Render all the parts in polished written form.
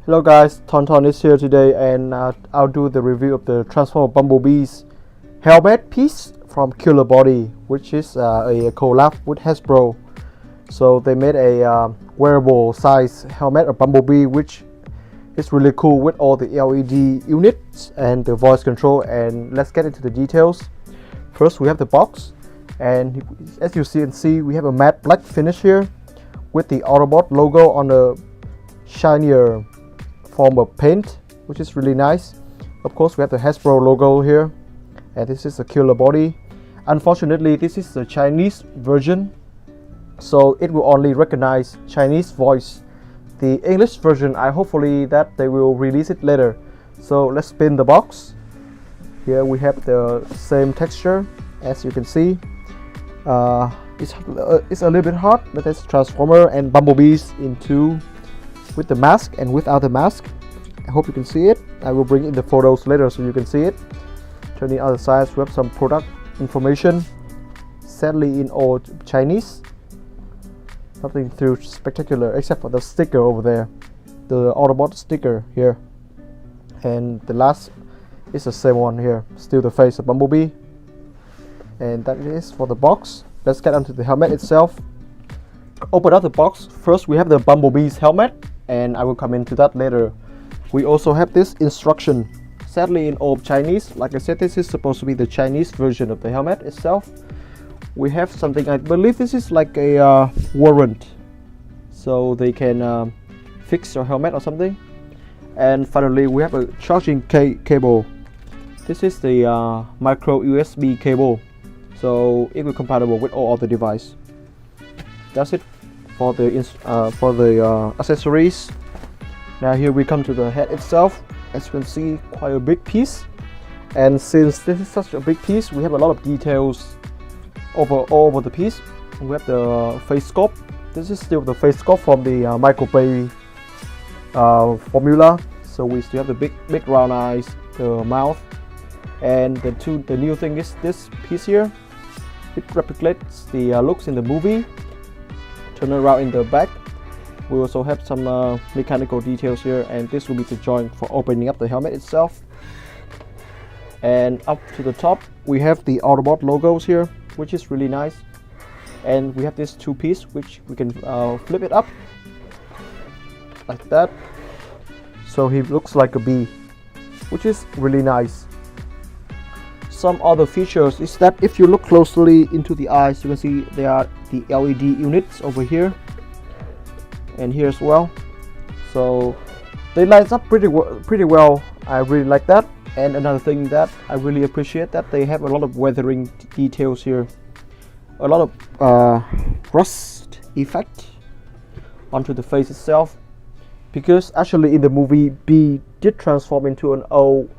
Hello guys, Tonton is here today and I'll do the review of the Transformer Bumblebee's helmet piece from Killer Body, which is a collab with Hasbro. So they made a wearable size helmet of Bumblebee, which is really cool with all the LED units and the voice control. And let's get into the details. First we have the box, and as you can see we have a matte black finish here with the Autobot logo on the shinier form of paint, which is really nice. Of course we have the Hasbro logo here, and this is a Killer Body. Unfortunately this is the Chinese version, so it will only recognize Chinese voice. The English version, I hopefully that they will release it later. So let's spin the box. Here we have the same texture as you can see. It's a little bit hard, but it's Transformer and Bumblebees in two, with the mask and without the mask. I hope you can see it. I will bring in the photos later so you can see it. Turning other sides, we have some product information, sadly in old Chinese. Nothing too spectacular except for the sticker over there, the Autobot sticker here. And the last is the same one here, still the face of Bumblebee. And that is for the box. Let's get onto the helmet itself. Open up the box. First we have the Bumblebee's helmet, and I will come into that later. We also have this instruction, sadly in old Chinese. Like I said, this is supposed to be the Chinese version of the helmet itself. We have something, I believe this is like a warrant, so they can fix your helmet or something. And finally we have a charging cable. This is the micro USB cable, so it will be compatible with all other devices. That's it for the accessories. Now here we come to the head itself. As you can see, quite a big piece, and since this is such a big piece, we have a lot of details all over the piece. We have the face sculpt. This is still the face sculpt from the Micro formula, so we still have the big round eyes, the mouth, and the new thing is this piece here. It replicates the looks in the movie. Turn around in the back, we also have some mechanical details here, and this will be the joint for opening up the helmet itself. And up to the top we have the Autobot logos here, which is really nice. And we have this two piece which we can flip it up like that, so he looks like a bee, which is really nice. Some other features is that if you look closely into the eyes, you can see there are the LED units over here and here as well, so they light up pretty well. I really like that. And another thing that I really appreciate, that they have a lot of weathering details here, a lot of rust effect onto the face itself, because actually in the movie Bee did transform into an old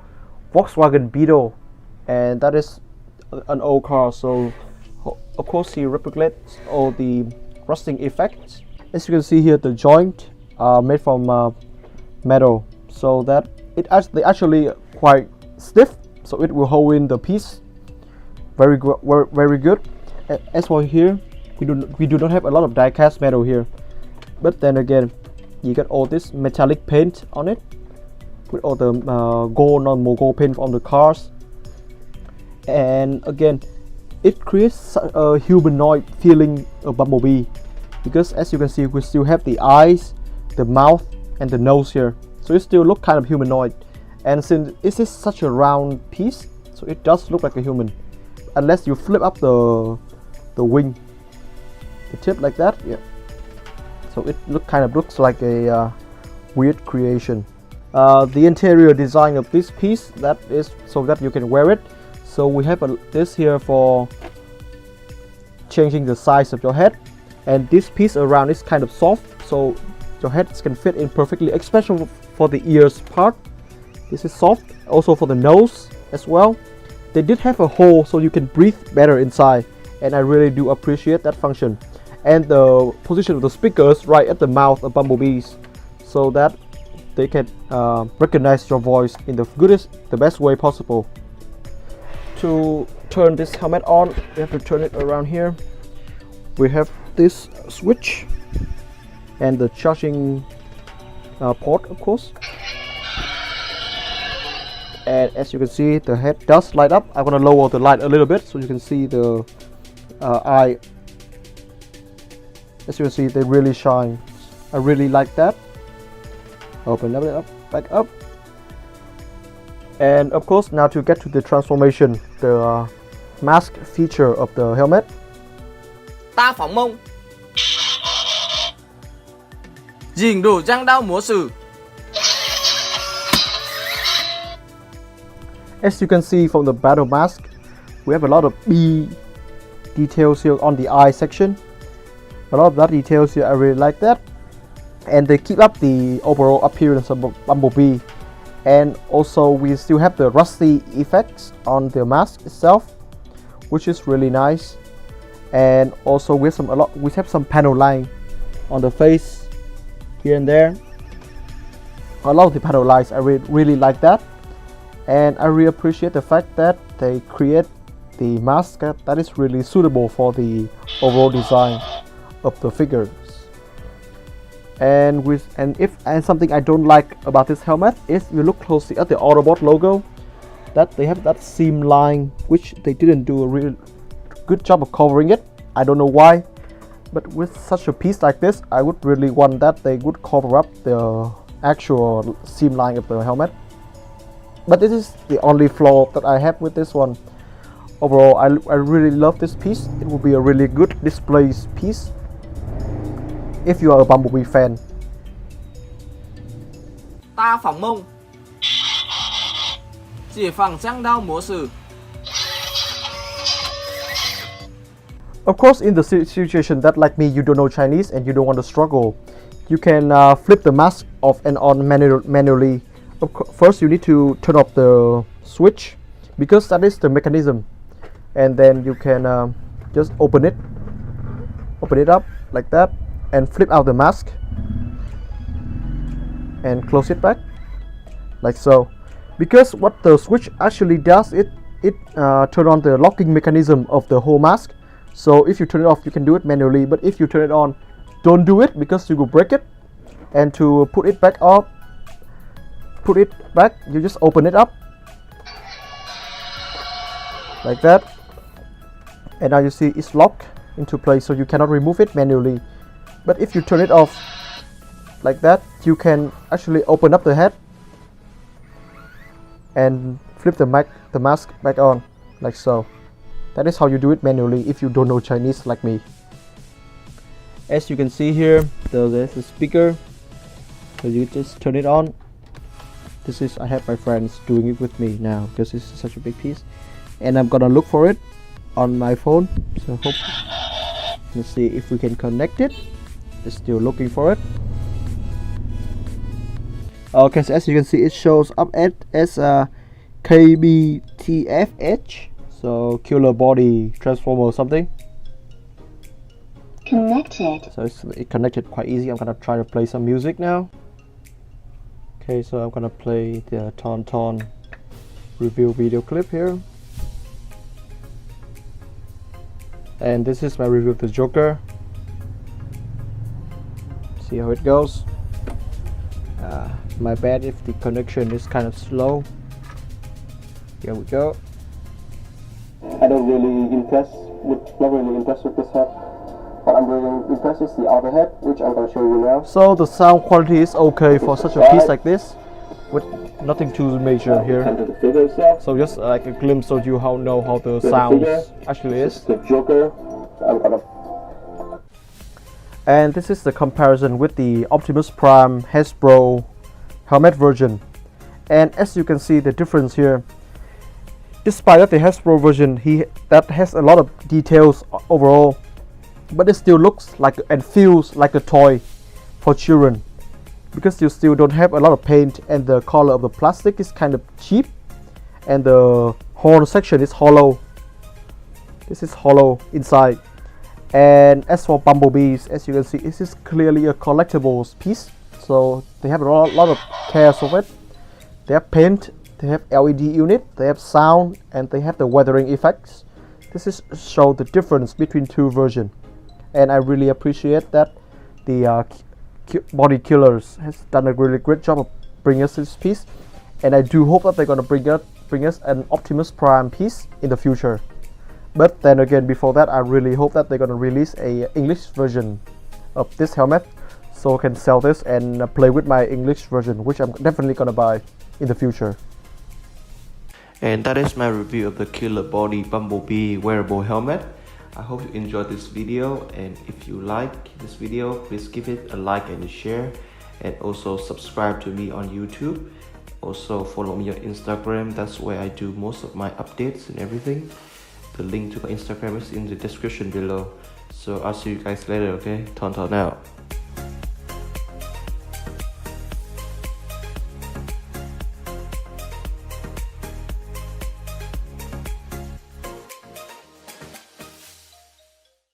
Volkswagen Beetle, and that is an old car, so of course he replicates all the rusting effects. As you can see here, the joint are made from metal, so that they actually quite stiff, so it will hold in the piece very good. As for here, we do not have a lot of die-cast metal here, but then again you get all this metallic paint on it, with all the gold, non-mogul paint on the cars. And again, it creates a humanoid feeling of Bumblebee, because as you can see we still have the eyes, the mouth, and the nose here, so it still looks kind of humanoid. And since this is such a round piece, so it does look like a human, unless you flip up the wing, the tip like that. Yeah, so it looks like a weird creation. The interior design of this piece, that is so that you can wear it. So we have this here for changing the size of your head, and this piece around is kind of soft, so your head can fit in perfectly, especially for the ears part. This is soft. Also for the nose as well, they did have a hole so you can breathe better inside, and I really do appreciate that function. And the position of the speakers right at the mouth of Bumblebees, so that they can recognize your voice in the best way possible. To turn this helmet on, we have to turn it around here. We have this switch and the charging port, of course. And as you can see, the head does light up. I'm gonna lower the light a little bit so you can see the eye. As you can see, they really shine. I really like that. Open it up, back up. And of course, now to get to the transformation, the mask feature of the helmet. Ta phóng mông. Dình đủ giang đao múa sử. As you can see from the battle mask, we have a lot of bee details here on the eye section. A lot of that details here, I really like that. And they keep up the overall appearance of Bumblebee. And also we still have the rusty effects on the mask itself, which is really nice. And also we have some panel line on the face here and there. A lot of the panel lines, I really like that. And I really appreciate the fact that they create the mask that is really suitable for the overall design of the figures. And something I don't like about this helmet is, you look closely at the Autobot logo, that they have that seam line, which they didn't do a real good job of covering it. I don't know why, but with such a piece like this, I would really want that they would cover up the actual seam line of the helmet. But this is the only flaw that I have with this one. Overall, I really love this piece. It will be a really good display piece if you are a Bumblebee fan. Ta phóng mông. Chỉ phẳng giang đao múa sử. Of course, in the situation that, like me, you don't know Chinese and you don't want to struggle, you can flip the mask off and on manually. First, you need to turn off the switch, because that is the mechanism, and then you can just open it up like that and flip out the mask and close it back like so. Because what the switch actually does, it turn on the locking mechanism of the whole mask. So if you turn it off, you can do it manually, but if you turn it on, don't do it, because you will break it. And to put it back, you just open it up like that, and now you see it's locked into place, so you cannot remove it manually. But if you turn it off like that, you can actually open up the head and flip the mask back on like so. That is how you do it manually if you don't know Chinese like me. As you can see here, there's a speaker, so you just turn it on. I have my friends doing it with me now, because this is such a big piece, and I'm gonna look for it on my phone. So let's see if we can connect it. It's still looking for it. Okay, so as you can see, it shows up as a KBTFH, so Killer Body Transformer or something. Connected. So it connected quite easy. I'm gonna try to play some music now. Okay, so I'm gonna play the Tauntaun review video clip here. And this is my review of the Joker. See how it goes. My bad if the connection is kind of slow. Here we go. Not really impressed with this head. What I'm really impressed is the other head, which I'm going to show you now. So the sound quality is okay for such a piece like this, with nothing too major here. So just like a glimpse of you how the sound actually is. The Joker. And this is the comparison with the Optimus Prime Hasbro helmet version. And as you can see, the difference here, despite that the Hasbro version that has a lot of details overall, but it still looks like and feels like a toy for children, because you still don't have a lot of paint, and the color of the plastic is kind of cheap, and the horn section is hollow. This is hollow inside. And as for Bumblebees, as you can see, this is clearly a collectibles piece, so they have a lot of cares of it. They have paint, they have LED unit, they have sound, and they have the weathering effects. This is show the difference between two versions, and I really appreciate that the Body Killers has done a really great job of bringing us this piece, and I do hope that they're gonna bring us an Optimus Prime piece in the future. But then again, before that, I really hope that they're gonna release a English version of this helmet, so I can sell this and play with my English version, which I'm definitely gonna buy in the future. And that is my review of the Killer Body Bumblebee wearable helmet. I hope you enjoyed this video, and if you like this video, please give it a like and a share, and also subscribe to me on YouTube. Also follow me on Instagram, that's where I do most of my updates and everything. The link to my Instagram is in the description below. So I'll see you guys later, okay? Ton out.